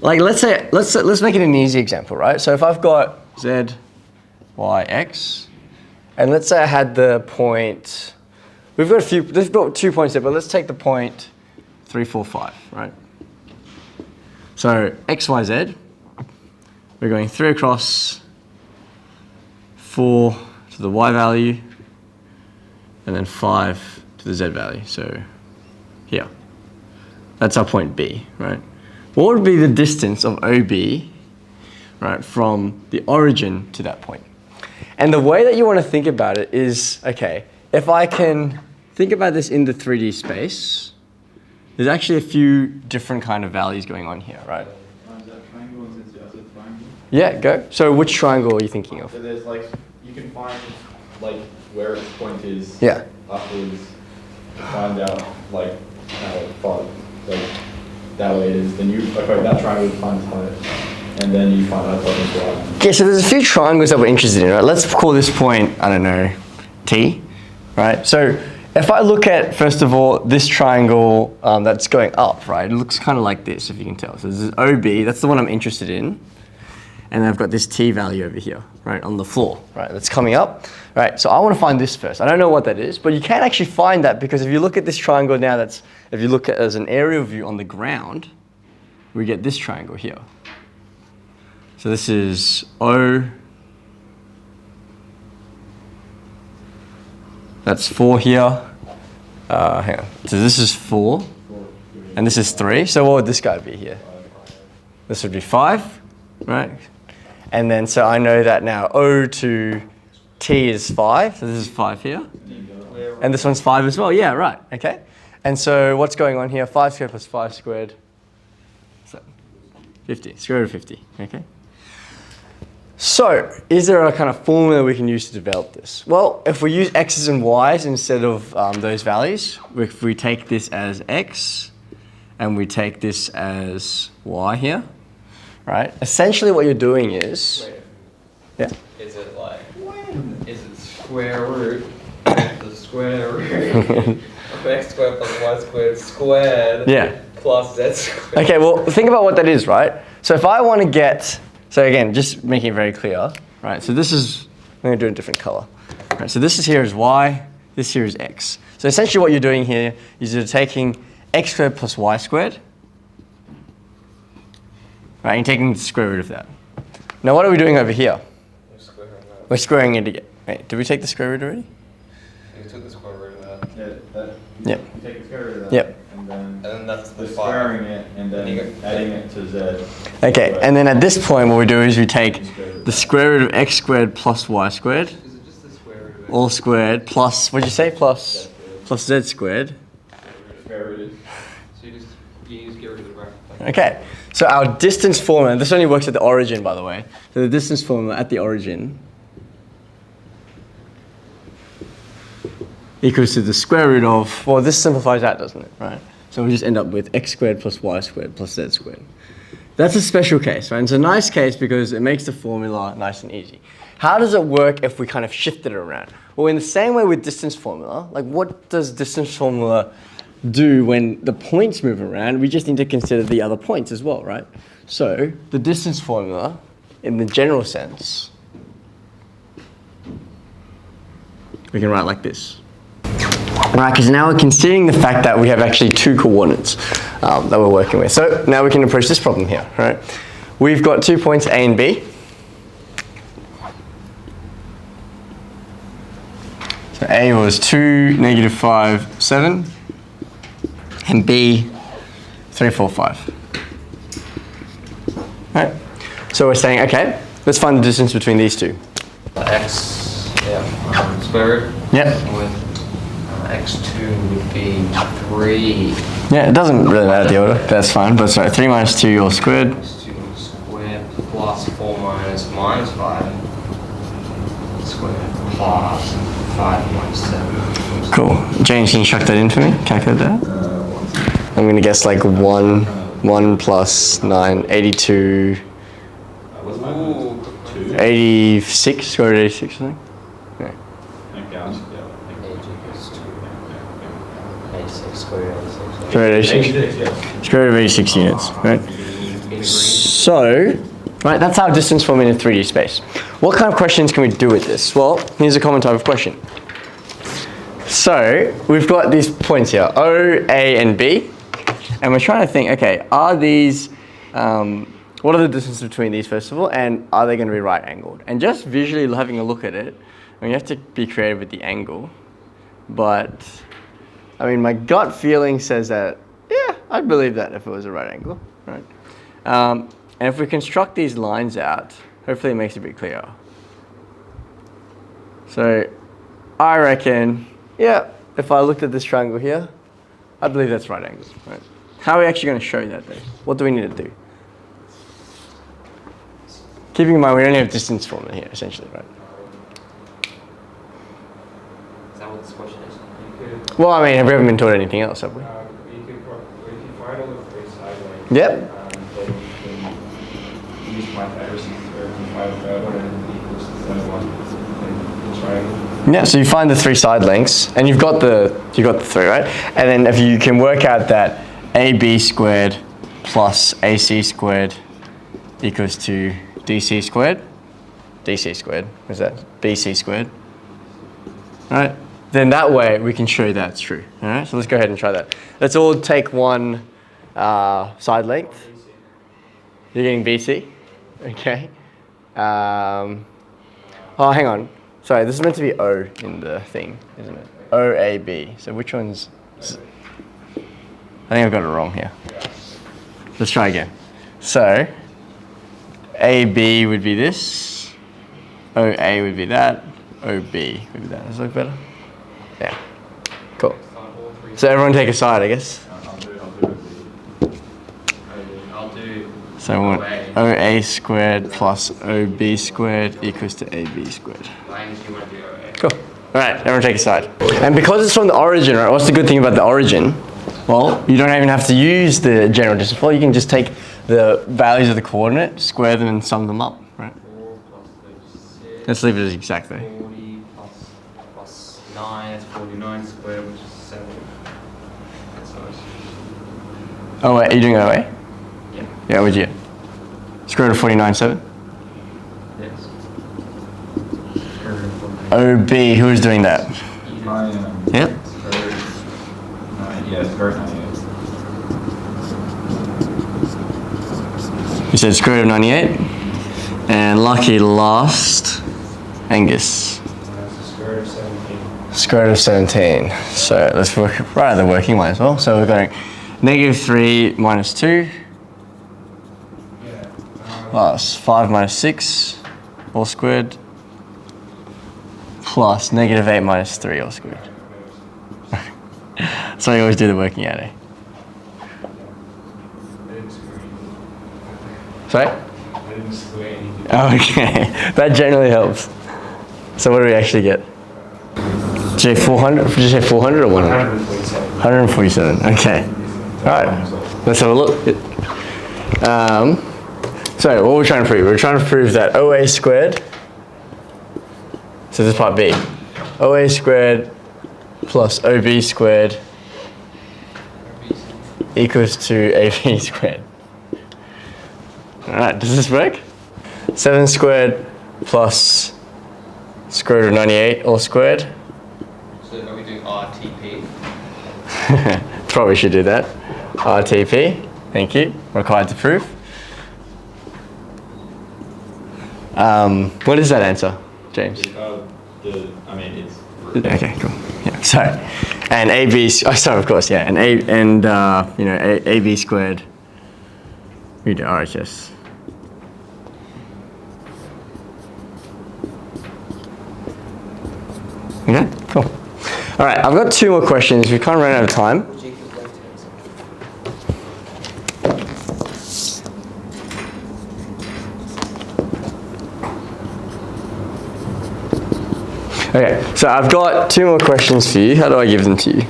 like let's make it an easy example, right? So if I've got z, y, x, and let's say I had the point, we've got 2 points there, but let's take the point 3, 4, 5, right? So x, y, z, we're going 3 across, 4 to the y value, and then 5 to the z value. So here, that's our point B, right? What would be the distance of OB, right, from the origin to that point? And the way that you want to think about it is, okay, if I can think about this in the 3D space, there's actually a few different kind of values going on here, right? Yeah, go. So which triangle are you thinking of? So there's like, you can find like where its point is afterwards to find out like how far, like that way it is. Then that triangle would find its height, and then you find out what it's right. Okay, so there's a few triangles that we're interested in, right? Let's call this point, I don't know, T, right? So if I look at, first of all, this triangle that's going up, right? It looks kind of like this, if you can tell. So this is OB, that's the one I'm interested in. And then I've got this T value over here, right, on the floor, right, that's coming up, right? So I want to find this first. I don't know what that is, but you can actually find that because if you look at this triangle now, if you look at it as an aerial view on the ground, we get this triangle here. So this is O, that's 4 here. Hang on, so this is 4, and this is 3. So what would this guy be here? This would be 5, right? And then, so I know that now O to T is 5, so this is 5 here. And this one's 5 as well, yeah, right, okay. And so what's going on here? 5 squared plus 5 squared, so 50, square root of 50, okay. So, is there a kind of formula we can use to develop this? Well, if we use x's and y's instead of those values, if we take this as x, and we take this as y here, right? Essentially what you're doing is, yeah. Is it like, is it square root, the square root of x squared plus y squared squared plus z squared? Okay, well, think about what that is, right? So if I want to get, so again, just making it very clear, right? So this is, I'm going to do a different color. Right, so this is here is y, this here is x. So essentially what you're doing here is you're taking x squared plus y squared, right, and taking the square root of that. Now what are we doing over here? We're squaring it again. Wait, did we take the square root already? You took the square root of that. Yeah, you take the square root of that. Yep. And then that's the squaring it and then adding it to z. Okay, and then at this point what we do is we take the square root of x squared plus y squared, Is it just the square root of all squared, plus, what'd you say, plus z squared. Square rooted. So you just get rid of the bracket. Okay, so our distance formula, this only works at the origin, by the way. So the distance formula at the origin equals to the square root of, well, this simplifies out, doesn't it, right? So we just end up with x squared plus y squared plus z squared. That's a special case, right? It's a nice case because it makes the formula nice and easy. How does it work if we kind of shift it around? Well, in the same way with distance formula, like what does distance formula do when the points move around? We just need to consider the other points as well, right? So the distance formula, in the general sense, we can write like this. Right, because now we're considering the fact that we have actually 2 coordinates that we're working with. So now we can approach this problem here, right? We've got 2 points A and B. So A was 2, negative 5, 7, and B, 3, 4, 5. Right? So we're saying, okay, let's find the distance between these two. X, square root. Yep. With x2 would be 3. Yeah, it doesn't really matter the order. That's fine. But sorry, 3 minus 2 all squared. 2 squared plus 4 minus 5 squared plus 5 minus 7. Cool. James, can you chuck that in for me? Calculate that. I'm going to guess like 1 plus 9, 82, 86, square root of 86, I think. Yeah. Square root of 86. Square root of 86 units, right? So, right, that's our distance form in a 3D space. What kind of questions can we do with this? Well, here's a common type of question. So, we've got these points here, O, A, and B. And we're trying to think, okay, are these, what are the distances between these first of all, and are they going to be right angled? And just visually having a look at it, I mean, you have to be creative with the angle, but I mean, my gut feeling says that, yeah, I'd believe that if it was a right angle, right? And if we construct these lines out, hopefully it makes it a bit clearer. So I reckon, yeah, if I looked at this triangle here, I believe that's right angles, right? How are we actually going to show that though? What do we need to do? Keeping in mind we only have distance formula here, essentially, right? Is that what this question is? Well, I mean, we haven't been taught anything else, have we? If you find all the three side lengths, Yep. then you can use Pythagoras or whatever equals to 1 in the triangle. Yeah, so you find the three side lengths, and you've got the three, right? And then if you can work out that AB squared plus AC squared equals to DC squared, what's that? BC squared, all right? Then that way we can show that's true, all right? So let's go ahead and try that. Let's all take one side length. You're getting BC, okay. Oh, hang on. Sorry, this is meant to be O in the thing, isn't it? OAB. So which one's... I think I've got it wrong here. Let's try again. So, AB would be this, OA would be that, OB would be that. Does that look better? Yeah. Cool. So everyone take a side, I guess. I'll do So we want OA squared plus OB squared equals to AB squared. you want to do OA. Cool. All right, everyone take a side. And because it's from the origin, right, what's the good thing about the origin? Well, you don't even have to use the general distance formula. You can just take the values of the coordinate, square them and sum them up, right? 4 plus 36. Let's leave it as exactly. 40 plus 9 is 49 squared, which is 7. That's nice. Oh wait, are you doing OA? Yeah. Yeah, what'd you get? Square root of 49.7? Yes. OB, who is doing that? I Yep. yeah, it's very 98. You said square root of 98? And lucky last, Angus. Square root of 17. Square root of 17. So let's work right at the working one as well. So we're going -3 minus 2 plus 5 minus 6 all squared plus -8 minus 3 all squared. So you always do the working out, eh? Sorry? I didn't square anything. Oh, okay. That generally helps. So what do we actually get? Did you say 400? Did you say 400 or 100? 147. 147. Okay. All right. Let's have a look. So what we're trying to prove? We're trying to prove that OA squared. So this is part B. OA squared plus OB squared equals to AB squared. All right, does this work? 7 squared plus square root of 98 all squared. So are we doing RTP? Probably should do that. RTP, thank you. Required to prove. What is that answer, James? I mean, it's... Okay, cool. Yeah, sorry. And AB, oh, sorry, of course, yeah. And AB squared, we do RHS. Okay, cool. All right, I've got 2 more questions. We kind of ran out of time. Okay, so I've got 2 more questions for you. How do I give them to you?